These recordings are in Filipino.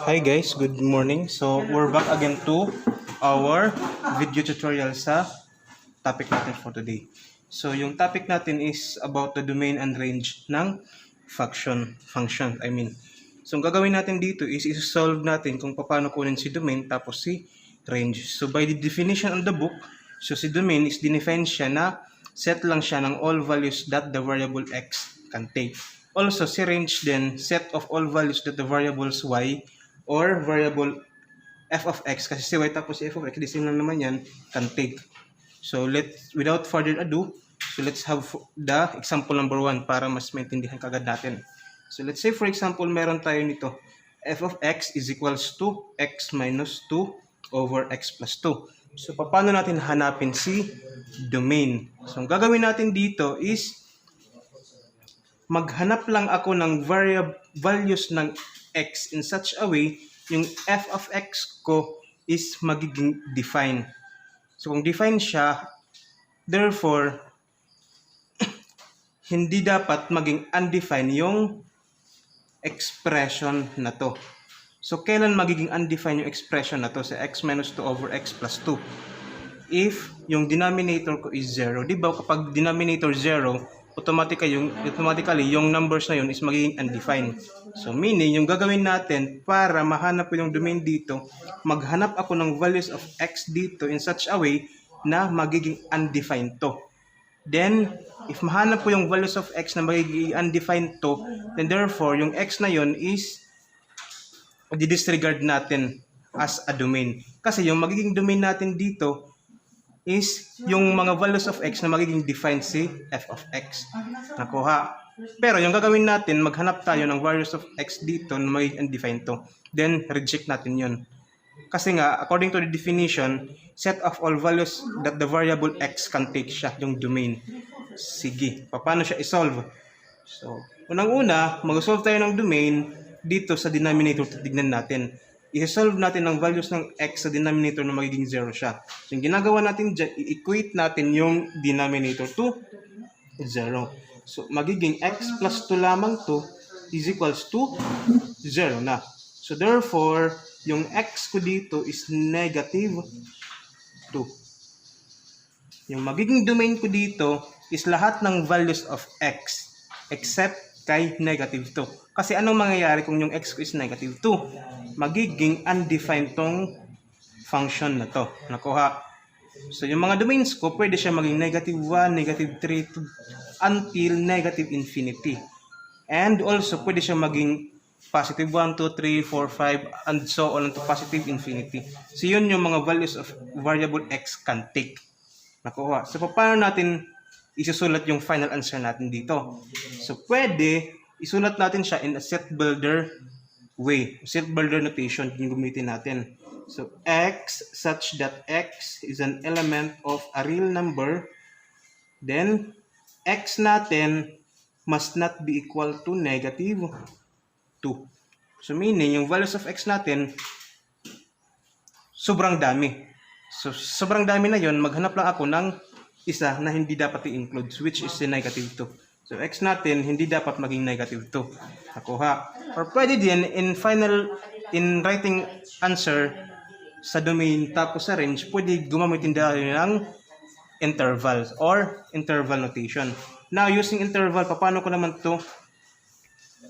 Hi guys, good morning. So we're back again to our video tutorial sa topic natin for today. So yung topic natin is about the domain and range ng function. So ang gagawin natin dito is i-solve natin kung paano kunin si domain tapos si range. So by the definition on the book, so si domain is dinefine siya na set lang siya ng all values that the variable x can take. Also, si range din, set of all values that the variables y or variable f of x, kasi si y tapos si f of x, the same lang naman yan, can take. So, without further ado, so let's have the example number 1 para mas maintindihan kagad natin. So, let's say for example, meron tayo nito, f of x is equals to x minus 2 over x plus 2. So, paano natin hanapin si domain? So, ang gagawin natin dito is maghanap lang ako ng values ng x in such a way yung f of x ko is magiging define. So kung define siya, therefore hindi dapat maging undefined yung expression na to. So kailan magiging undefined yung expression na to sa x minus 2 over x plus 2? If yung denominator ko is 0. Di ba kapag denominator 0, automatically yung numbers na yun is magiging undefined. So meaning, yung gagawin natin para mahanap ko yung domain dito, maghanap ako ng values of x dito in such a way na magiging undefined to. Then, if mahanap ko yung values of x na magiging undefined to, then therefore, yung x na yun is di-disregard natin as a domain. Kasi yung magiging domain natin dito is yung mga values of x na magiging defined si f of x. Nakuha. Pero yung gagawin natin, maghanap tayo ng values of x dito na magiging undefined to. Then, reject natin yun. Kasi nga, according to the definition, set of all values that the variable x can take siya, yung domain. Sige, paano siya isolve? So, unang-una, mag-solve tayo ng domain dito sa denominator. Tignan natin. I-solve natin ang values ng x sa denominator na magiging 0 siya. So, yung ginagawa natin dyan, i-equate natin yung denominator to 0. So, magiging x plus 2 lamang to is equals to 0 na. So, therefore, yung x ko dito is negative 2. Yung magiging domain ko dito is lahat ng values of x except kay negative 2. Kasi anong mangyayari kung yung x ko is negative 2? Magiging undefined tong function na to. Nakuha. So, yung mga domains ko, pwede siya maging negative 1, negative 3, until negative infinity. And also, pwede siya maging positive 1, 2, 3, 4, 5, and so on to positive infinity. So, yun yung mga values of variable x can take. Nakuha. So, paano natin isusulat yung final answer natin dito? So, pwede isulat natin siya in a set builder way. Set builder notation yung gamitin natin. So, x such that x is an element of a real number. Then, x natin must not be equal to negative 2. So, meaning, yung values of x natin, sobrang dami. So, sobrang dami na yon, maghanap lang ako ng isa na hindi dapat i-include, which is the negative 2. So, x natin, hindi dapat maging negative 2. Nakuha. Or pwede din, in writing answer sa domain tapos sa range, pwede gumamit din ng intervals or interval notation. Now, using interval, paano ko naman to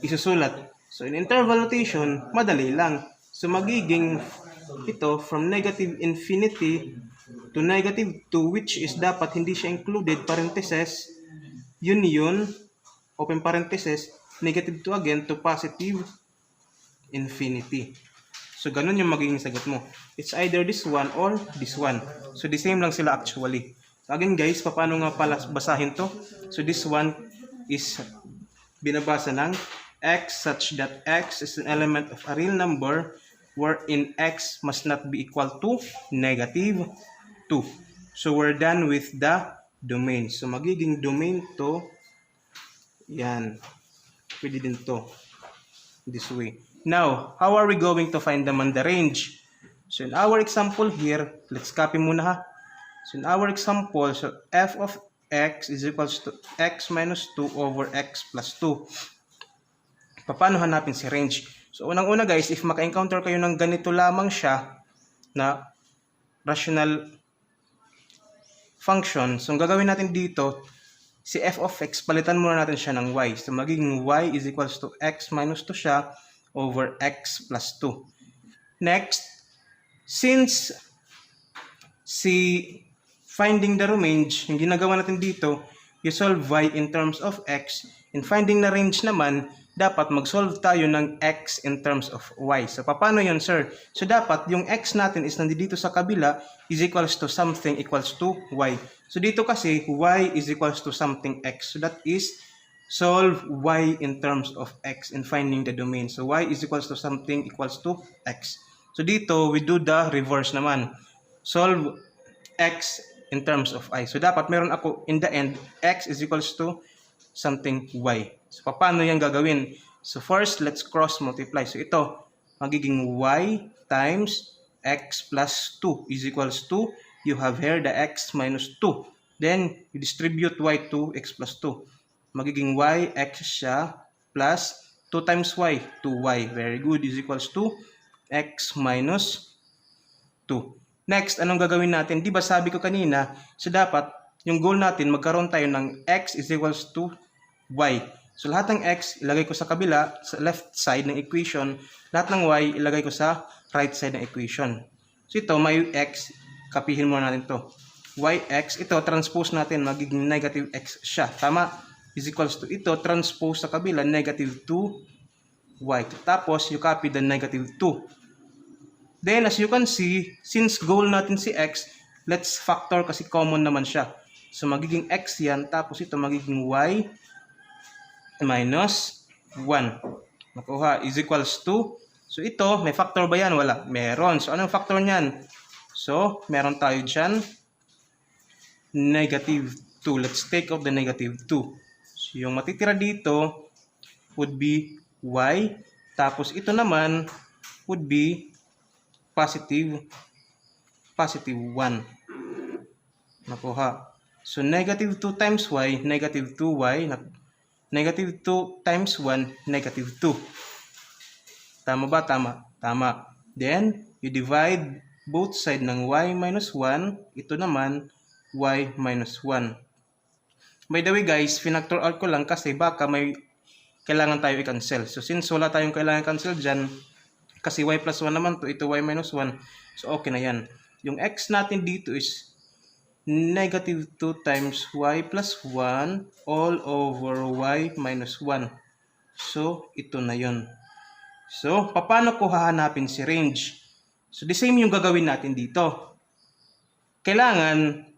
isusulat? So, in interval notation, madali lang. So, magiging ito from negative infinity to negative 2, which is dapat hindi siya included, parentheses, yun, open parentheses, negative 2 again to positive infinity. So, ganun yung magiging sagot mo. It's either this one or this one. So, the same lang sila actually. So, again guys, paano nga pala basahin to? So, this one is binabasa ng x such that x is an element of a real number wherein x must not be equal to negative 2. So, we're done with the domain. So, magiging domain to, yan. Pwede din to. This way. Now, how are we going to find naman the range? So, in our example here, let's copy muna ha. So, in our example, so f of x is equals to x minus 2 over x plus 2. Paano hanapin si range? So unang-una guys, if maka-encounter kayo ng ganito lamang siya na rational function, so ang gagawin natin dito, si f of x, palitan muna natin siya ng y. So magiging y is equals to x minus 2 siya over x plus 2. Next, since si finding the range, yung ginagawa natin dito, you solve y in terms of x. In finding the range naman, dapat mag-solve tayo ng x in terms of y. So, paano yun, sir? So, dapat yung x natin is nandito sa kabila is equals to something equals to y. So, dito kasi, y is equals to something x. So, that is solve y in terms of x in finding the domain. So, y is equals to something equals to x. So, dito, we do the reverse naman. Solve x in terms of I. So, dapat meron ako, in the end, x is equals to something y. So, paano yan gagawin? So, first, let's cross multiply. So, ito, magiging y times x plus 2 is equals to, you have here the x minus 2. Then, you distribute y to x plus 2. Magiging y, x siya, plus 2 times y, 2y. Very good, is equals to x minus 2. Next, anong gagawin natin? Di ba sabi ko kanina, so dapat, yung goal natin, magkaroon tayo ng x is equals to y. So, lahat ng x, ilagay ko sa kabila, sa left side ng equation. Lahat ng y, ilagay ko sa right side ng equation. So, ito, may x, kapihin muna natin to. Yx, ito, transpose natin, magiging negative x siya. Tama? Is equals to, ito, transpose sa kabila, negative 2y. Tapos, you copy the negative 2. Then, as you can see, since goal natin si x, let's factor kasi common naman siya. So, magiging x yan, tapos ito magiging y minus 1. Nakuha, is equals to, so ito, may factor ba yan? Wala. Meron. So, anong factor niyan? So, meron tayo dyan, negative 2. Let's take out the negative 2. So, yung matitira dito would be y, tapos ito naman would be positive 1. Nakuha. So, negative 2 times y, negative 2y, negative 2 times 1, negative 2. Tama ba? Tama. Tama. Then, you divide both side ng y minus 1. Ito naman, y minus 1. By the way guys, finactor out ko lang kasi baka may kailangan tayo i-cancel. So, since wala tayong kailangan i-cancel dyan, kasi y plus 1 naman to, ito y minus 1. So, okay na yan. Yung x natin dito is negative 2 times y plus 1 all over y minus 1. So, ito na yun. So, paano ko hahanapin si range? So, the same yung gagawin natin dito. Kailangan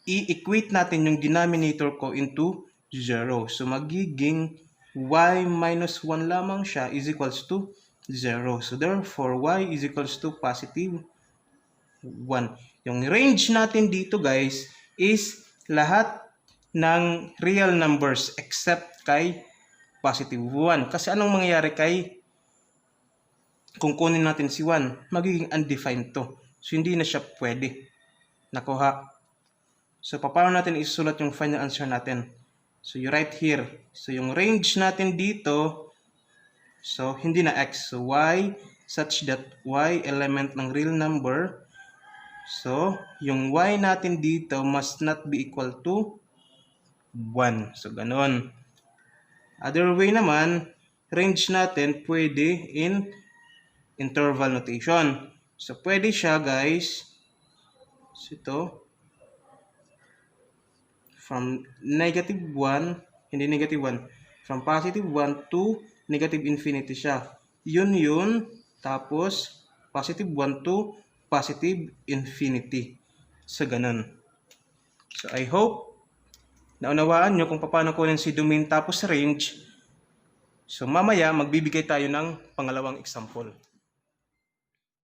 i-equate natin yung denominator ko into 0. So, magiging y minus 1 lamang siya is equals to 0. So, therefore, y is equals to positive 1. Yung range natin dito guys is lahat ng real numbers except kay positive 1. Kasi anong mangyayari kay kung kunin natin si 1? Magiging undefined to. So, hindi na siya pwede. Nakuha. So, paano natin isusulat yung final answer natin? So, you write here. So, yung range natin dito, so, hindi na x. So, y such that y element ng real number. So, yung y natin dito must not be equal to 1. So, ganun. Other way naman, range natin pwede in interval notation. So, pwede siya guys. So, ito. From negative 1, hindi negative 1. From positive 1 to negative infinity siya. Yun. Tapos, positive 1 to positive infinity. So, ganun. So, I hope naunawaan nyo kung paano kunin si domain tapos range. So, mamaya, magbibigay tayo ng pangalawang example.